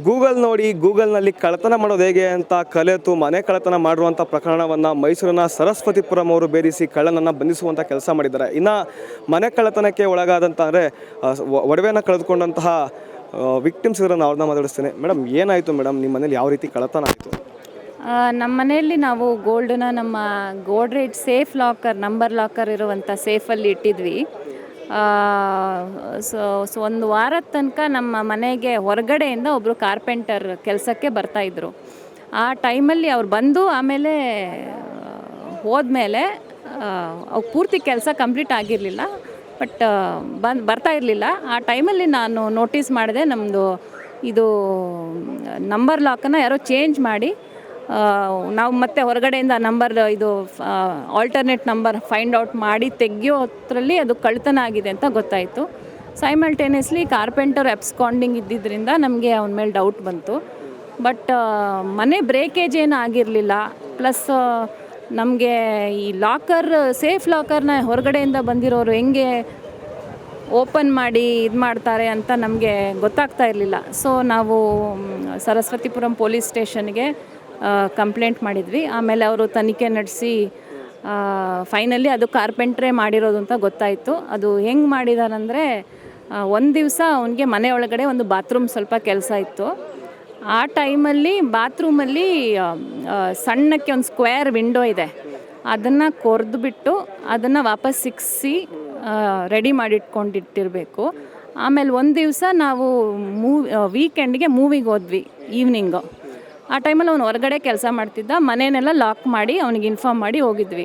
Google ನೋಡಿ ಗೂಗಲ್ನಲ್ಲಿ ಕಳ್ಳತನ ಮಾಡೋದು ಹೇಗೆ ಅಂತ ಕಲಿತು ಮನೆ ಕಳ್ಳತನ ಮಾಡಿರುವಂಥ ಪ್ರಕರಣವನ್ನು ಮೈಸೂರಿನ ಸರಸ್ವತಿಪುರಂ ಅವರು ಭೇದಿಸಿ ಕಳ್ಳನನ್ನು ಬಂಧಿಸುವಂಥ ಕೆಲಸ ಮಾಡಿದ್ದಾರೆ. ಇನ್ನು ಮನೆ ಕಳ್ಳತನಕ್ಕೆ ಒಳಗಾದಂಥ ಅಂದರೆ ಒಡವೆಯನ್ನು ಕಳೆದುಕೊಂಡಂತಹ ವಿಕ್ಟಿಮ್ಸ್ ಇದನ್ನು ಅವ್ರನ್ನ ಮಾತಾಡಿಸ್ತೇನೆ. ಮೇಡಮ್, ಏನಾಯಿತು ಮೇಡಮ್? ನಿಮ್ಮ ಮನೇಲಿ ಯಾವ ರೀತಿ ಕಳ್ಳತನ ಆಯಿತು? ನಮ್ಮ ಮನೆಯಲ್ಲಿ ನಾವು ಗೋಲ್ಡನ್ನ ನಮ್ಮ Godrej safe locker, number locker ಇರುವಂಥ ಸೇಫಲ್ಲಿ ಇಟ್ಟಿದ್ವಿ. ಸೊ ಒಂದು ವಾರದ ತನಕ ನಮ್ಮ ಮನೆಗೆ ಹೊರಗಡೆಯಿಂದ ಒಬ್ಬರು ಕಾರ್ಪೆಂಟರ್ ಕೆಲಸಕ್ಕೆ ಬರ್ತಾಯಿದ್ರು. ಆ ಟೈಮಲ್ಲಿ ಅವ್ರು ಬಂದು ಆಮೇಲೆ ಹೋದ್ಮೇಲೆ ಅವ್ರು ಪೂರ್ತಿ ಕೆಲಸ ಕಂಪ್ಲೀಟ್ ಆಗಿರಲಿಲ್ಲ, ಬಟ್ ಬರ್ತಾ ಇರಲಿಲ್ಲ. ಆ ಟೈಮಲ್ಲಿ ನಾನು ನೋಟಿಸ್ ಮಾಡಿದೆ, ನಮ್ಮದು ಇದು ನಂಬರ್ ಲಾಕನ್ನು ಯಾರೋ ಚೇಂಜ್ ಮಾಡಿ ನಾವು ಮತ್ತೆ ಹೊರಗಡೆಯಿಂದ ನಂಬರ್ ಇದು ಆಲ್ಟರ್ನೇಟ್ ನಂಬರ್ ಫೈಂಡ್ ಔಟ್ ಮಾಡಿ ತೆಗಿಯೋದ್ರಲ್ಲಿ ಅದು ಕಳ್ಳತನ ಆಗಿದೆ ಅಂತ ಗೊತ್ತಾಯಿತು. ಸೈಮಲ್ಟೇನಿಯಸ್ಲಿ ಕಾರ್ಪೆಂಟರ್ ಅಬ್ಸ್ಕಾಂಡಿಂಗ್ ಇದ್ದಿದ್ದರಿಂದ ನಮಗೆ ಅವನ ಮೇಲೆ ಡೌಟ್ ಬಂತು. ಬಟ್ ಮನೆ ಬ್ರೇಕೇಜ್ ಏನು ಆಗಿರಲಿಲ್ಲ. ಪ್ಲಸ್ ನಮಗೆ ಈ ಲಾಕರ್, ಸೇಫ್ ಲಾಕರ್ನ ಹೊರಗಡೆಯಿಂದ ಬಂದಿರೋರು ಹೆಂಗೆ ಓಪನ್ ಮಾಡಿ ಇದು ಮಾಡ್ತಾರೆ ಅಂತ ನಮಗೆ ಗೊತ್ತಾಗ್ತಾ ಇರಲಿಲ್ಲ. ಸೊ ನಾವು ಸರಸ್ವತಿಪುರಂ ಪೊಲೀಸ್ ಸ್ಟೇಷನ್ಗೆ ಕಂಪ್ಲೇಂಟ್ ಮಾಡಿದ್ವಿ. ಆಮೇಲೆ ಅವರು ತನಿಖೆ ನಡೆಸಿ ಫೈನಲಿ ಅದು ಕಾರ್ಪೆಂಟ್ರೇ ಮಾಡಿರೋದು ಅಂತ ಗೊತ್ತಾಯಿತು. ಅದು ಹೆಂಗೆ ಮಾಡಿದಾರಂದರೆ, ಒಂದು ದಿವಸ ಅವನಿಗೆ ಮನೆ ಒಳಗಡೆ ಒಂದು ಬಾತ್ರೂಮ್ ಸ್ವಲ್ಪ ಕೆಲಸ ಇತ್ತು. ಆ ಟೈಮಲ್ಲಿ ಬಾತ್ರೂಮಲ್ಲಿ ಸಣ್ಣಕ್ಕೆ ಒಂದು ಸ್ಕ್ವೇರ್ ವಿಂಡೋ ಇದೆ, ಅದನ್ನು ಕೊರೆದುಬಿಟ್ಟು ಅದನ್ನು ವಾಪಸ್ ಸಿಕ್ಕಿಸಿ ರೆಡಿ ಮಾಡಿಟ್ಕೊಂಡಿಟ್ಟಿರಬೇಕು. ಆಮೇಲೆ ಒಂದು ದಿವಸ ನಾವು ವೀಕೆಂಡ್ಗೆ ಮೂವಿಗೆ ಹೋದ್ವಿ ಈವ್ನಿಂಗು. ಆ ಟೈಮಲ್ಲಿ ಅವನು ಹೊರಗಡೆ ಕೆಲಸ ಮಾಡ್ತಿದ್ದ, ಮನೆಯನ್ನೆಲ್ಲ ಲಾಕ್ ಮಾಡಿ ಅವನಿಗೆ ಇನ್ಫಾರ್ಮ್ ಮಾಡಿ ಹೋಗಿದ್ವಿ.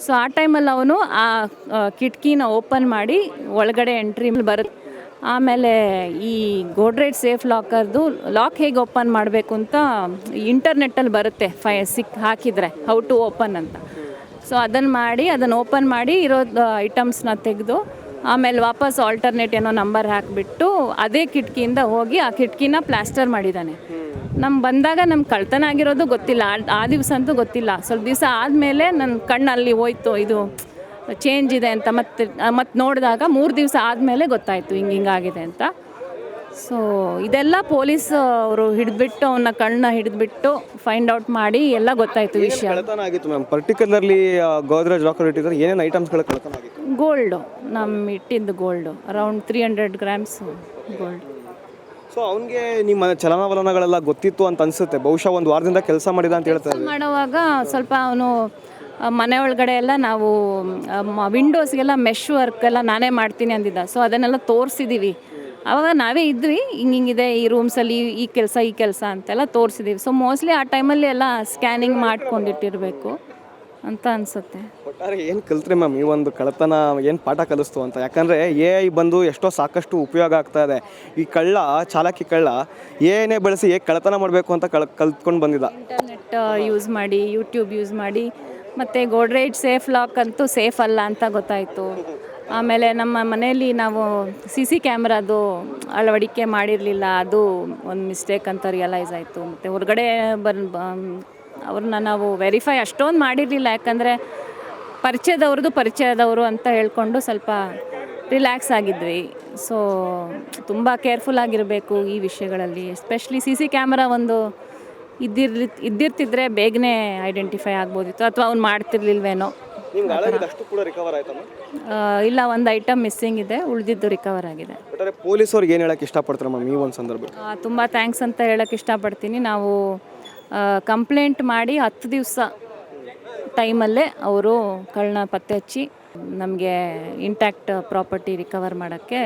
ಸೊ ಆ ಟೈಮಲ್ಲಿ ಅವನು ಆ ಕಿಟಕಿನ ಓಪನ್ ಮಾಡಿ ಒಳಗಡೆ ಎಂಟ್ರಿ ಬರುತ್ತೆ. ಆಮೇಲೆ ಈ ಗೋಡ್ರೇಜ್ ಸೇಫ್ ಲಾಕರ್ದು ಲಾಕ್ ಹೇಗೆ ಓಪನ್ ಮಾಡಬೇಕು ಅಂತ ಇಂಟರ್ನೆಟ್ಟಲ್ಲಿ ಬರುತ್ತೆ, ಹಾಕಿದರೆ ಹೌ ಟು ಓಪನ್ ಅಂತ. ಸೊ ಅದನ್ನು ಮಾಡಿ ಅದನ್ನು ಓಪನ್ ಮಾಡಿ ಇರೋದು ಐಟಮ್ಸ್ನ ತೆಗೆದು ಆಮೇಲೆ ವಾಪಸ್ ಆಲ್ಟರ್ನೇಟ್ ಏನೋ ನಂಬರ್ ಹಾಕಿಬಿಟ್ಟು ಅದೇ ಕಿಟಕಿಯಿಂದ ಹೋಗಿ ಆ ಕಿಟಕಿನ ಪ್ಲಾಸ್ಟರ್ ಮಾಡಿದ್ದಾನೆ. ಬಂದಾಗ ನಮ್ಗೆ ಕಳ್ತನ ಆಗಿರೋದು ಗೊತ್ತಿಲ್ಲ, ಆ ದಿವಸ ಅಂತೂ ಗೊತ್ತಿಲ್ಲ. ಸ್ವಲ್ಪ ದಿವಸ ಆದಮೇಲೆ ನನ್ನ ಕಣ್ಣಲ್ಲಿ ಹೋಯ್ತು ಇದು ಚೇಂಜ್ ಇದೆ ಅಂತ. ಮತ್ತೆ ನೋಡಿದಾಗ 3 ದಿವಸ ಆದಮೇಲೆ ಗೊತ್ತಾಯಿತು ಹಿಂಗಾಗಿದೆ ಅಂತ. ಸೊ ಇದೆಲ್ಲ ಪೊಲೀಸ್ ಅವರು ಹಿಡಿದ್ಬಿಟ್ಟು ಅವನ್ನ ಕಣ್ಣನ್ನ ಹಿಡಿದ್ಬಿಟ್ಟು ಫೈಂಡ್ ಔಟ್ ಮಾಡಿ ಎಲ್ಲ ಗೊತ್ತಾಯಿತು ವಿಷಯ. ಕಳ್ಳತನ ಆಗಿತ್ತು ಮ್ಯಾಮ್. ಪರ್ಟಿಕ್ಯುಲರ್ಲಿ ಗೋದ್ರೇಜ್ ಲಾಕರ್ ಇಟ್ಟಿದ್ದಾರೆ, ಏನೇನು ಐಟಮ್ಸ್ಗಳು ಕಳ್ಳತನ ಆಗಿತ್ತು? ಗೋಲ್ಡು, ನಮ್ಮ ಇಟ್ಟಿದ್ದು gold around 300 grams gold. So ಅವನಿಗೆ ನಿಮ್ಮ ಚಲನವಲನಗಳೆಲ್ಲ ಗೊತ್ತಿತ್ತು ಅಂತ ಅನಿಸುತ್ತೆ. ಬಹುಶಃ ಒಂದು ವಾರದಿಂದ ಕೆಲಸ ಮಾಡಿದ ಅಂತ ಹೇಳ್ತಾರೆ. ಮಾಡುವಾಗ ಸ್ವಲ್ಪ ಅವನು ಮನೆ ಒಳಗಡೆ ಎಲ್ಲ ನಾವು ವಿಂಡೋಸ್ಗೆಲ್ಲ ಮೆಶ್ ವರ್ಕ್ ಎಲ್ಲ ನಾನೇ ಮಾಡ್ತೀನಿ ಅಂದಿದ್ದ. ಸೊ ಅದನ್ನೆಲ್ಲ ತೋರಿಸಿದ್ದೀವಿ. ಆವಾಗ ನಾವೇ ಇದ್ವಿ, ಹಿಂಗಿದೆ ಈ ರೂಮ್ಸಲ್ಲಿ ಈ ಕೆಲಸ ಅಂತೆಲ್ಲ ತೋರಿಸಿದ್ದೀವಿ. ಸೊ ಮೋಸ್ಟ್ಲಿ ಆ ಟೈಮಲ್ಲಿ ಎಲ್ಲ ಸ್ಕ್ಯಾನಿಂಗ್ ಮಾಡ್ಕೊಂಡಿಟ್ಟಿರಬೇಕು ಅಂತ ಅನಿಸುತ್ತೆ. ಒಟ್ಟಾರೆ ಏನು ಕಲ್ತ್ರಿ ಮ್ಯಾಮ್ ಈ ಒಂದು ಕಳ್ಳತನ, ಏನು ಪಾಠ ಕಲಿಸ್ತು ಅಂತ? ಯಾಕಂದರೆ AI ಬಂದು ಸಾಕಷ್ಟು ಉಪಯೋಗ ಆಗ್ತಾ ಇದೆ. ಈ ಚಾಲಾಕಿ ಕಳ್ಳ ಏನೇ ಬಳಸಿ ಹೇಗೆ ಕಳ್ಳತನ ಮಾಡಬೇಕು ಅಂತ ಕಲ್ತ್ಕೊಂಡು ಬಂದಿದ್ದ. ಇಂಟರ್ನೆಟ್ ಯೂಸ್ ಮಾಡಿ, ಯೂಟ್ಯೂಬ್ ಯೂಸ್ ಮಾಡಿ, ಮತ್ತು ಗೋಡ್ರೇಜ್ ಸೇಫ್ ಲಾಕ್ ಅಂತೂ ಸೇಫ್ ಅಲ್ಲ ಅಂತ ಗೊತ್ತಾಯಿತು. ಆಮೇಲೆ ನಮ್ಮ ಮನೆಯಲ್ಲಿ ನಾವು CC ಕ್ಯಾಮ್ರಾದು ಅಳವಡಿಕೆ ಮಾಡಿರಲಿಲ್ಲ, ಅದು ಒಂದು ಮಿಸ್ಟೇಕ್ ಅಂತ ರಿಯಲೈಸ್ ಆಯಿತು. ಮತ್ತು ಹೊರಗಡೆ ಅವ್ರನ್ನ ನಾವು ವೆರಿಫೈ ಅಷ್ಟೊಂದು ಮಾಡಿರಲಿಲ್ಲ, ಯಾಕಂದರೆ ಪರಿಚಯದವರು ಅಂತ ಹೇಳ್ಕೊಂಡು ಸ್ವಲ್ಪ ರಿಲ್ಯಾಕ್ಸ್ ಆಗಿದ್ವಿ. ಸೊ ತುಂಬ ಕೇರ್ಫುಲ್ ಆಗಿರಬೇಕು ಈ ವಿಷಯಗಳಲ್ಲಿ. ಎಸ್ಪೆಷಲಿ CC ಕ್ಯಾಮ್ರಾ ಒಂದು ಇದ್ದಿರ್ತಿದ್ರೆ ಬೇಗನೆ ಐಡೆಂಟಿಫೈ ಆಗ್ಬೋದಿತ್ತು, ಅಥವಾ ಅವ್ನು ಮಾಡ್ತಿರ್ಲಿಲ್ವೇನೋ. ಇಲ್ಲ, ಒಂದು ಐಟಮ್ ಮಿಸ್ಸಿಂಗ್ ಇದೆ, ಉಳಿದಿದ್ದು ರಿಕವರ್ ಆಗಿದೆ. ಪೊಲೀಸವ್ರಿಗೆ ಏನು ಹೇಳಕ್ಕೆ ಇಷ್ಟಪಡ್ತಾರೆ ಮ್ಯಾಮ್ ಈ ಒಂದು ಸಂದರ್ಭ? ತುಂಬ ಥ್ಯಾಂಕ್ಸ್ ಅಂತ ಹೇಳಕ್ಕೆ ಇಷ್ಟಪಡ್ತೀನಿ. ನಾವು ಕಂಪ್ಲೇಂಟ್ ಮಾಡಿ 10 ದಿವಸ ಟೈಮಲ್ಲೇ ಅವರು ಕಳ್ಳನ ಪತ್ತೆ ಹಚ್ಚಿ ನಮಗೆ ಇಂಟ್ಯಾಕ್ಟ್ ಪ್ರಾಪರ್ಟಿ ರಿಕವರ್ ಮಾಡೋಕ್ಕೆ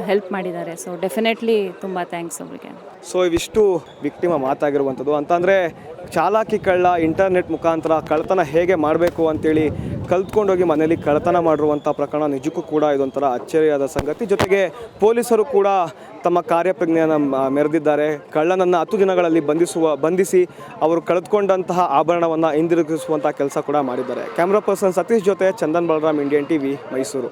ಹೆಲ್ಪ್ ಮಾಡಿದ್ದಾರೆ. ಸೊ ಡೆಫಿನೆಟ್ಲಿ ತುಂಬ ಥ್ಯಾಂಕ್ಸ್ ಅವರಿಗೆ. ಸೊ ಇವಿಷ್ಟು ವಿಕ್ಟಿಮ ಮಾತಾಗಿರುವಂಥದ್ದು. ಅಂತಂದರೆ ಚಾಲಾಕಿ ಕಳ್ಳ ಇಂಟರ್ನೆಟ್ ಮುಖಾಂತರ ಕಳ್ಳತನ ಹೇಗೆ ಮಾಡಬೇಕು ಅಂತೇಳಿ ಕಲ್ತ್ಕೊಂಡೋಗಿ ಮನೇಲಿ ಕಳ್ಳತನ ಮಾಡಿರುವಂಥ ಪ್ರಕರಣ ನಿಜಕ್ಕೂ ಕೂಡ ಇದೊಂಥರ ಅಚ್ಚರಿಯಾದ ಸಂಗತಿ. ಜೊತೆಗೆ ಪೊಲೀಸರು ಕೂಡ ತಮ್ಮ ಕಾರ್ಯಪ್ರಜ್ಞೆಯನ್ನು ಮೆರೆದಿದ್ದಾರೆ. ಕಳ್ಳನನ್ನು 10 ದಿನಗಳಲ್ಲಿ ಬಂಧಿಸಿ ಅವರು ಕಳೆದುಕೊಂಡಂತಹ ಆಭರಣವನ್ನು ಹಿಂದಿರುಗಿಸುವಂಥ ಕೆಲಸ ಕೂಡ ಮಾಡಿದ್ದಾರೆ. ಕ್ಯಾಮ್ರಾ ಪರ್ಸನ್ ಸತೀಶ್ ಜೊತೆ ಚಂದನ್ ಬಲರಾಮ್, ಇಂಡಿಯನ್ TV, ಮೈಸೂರು.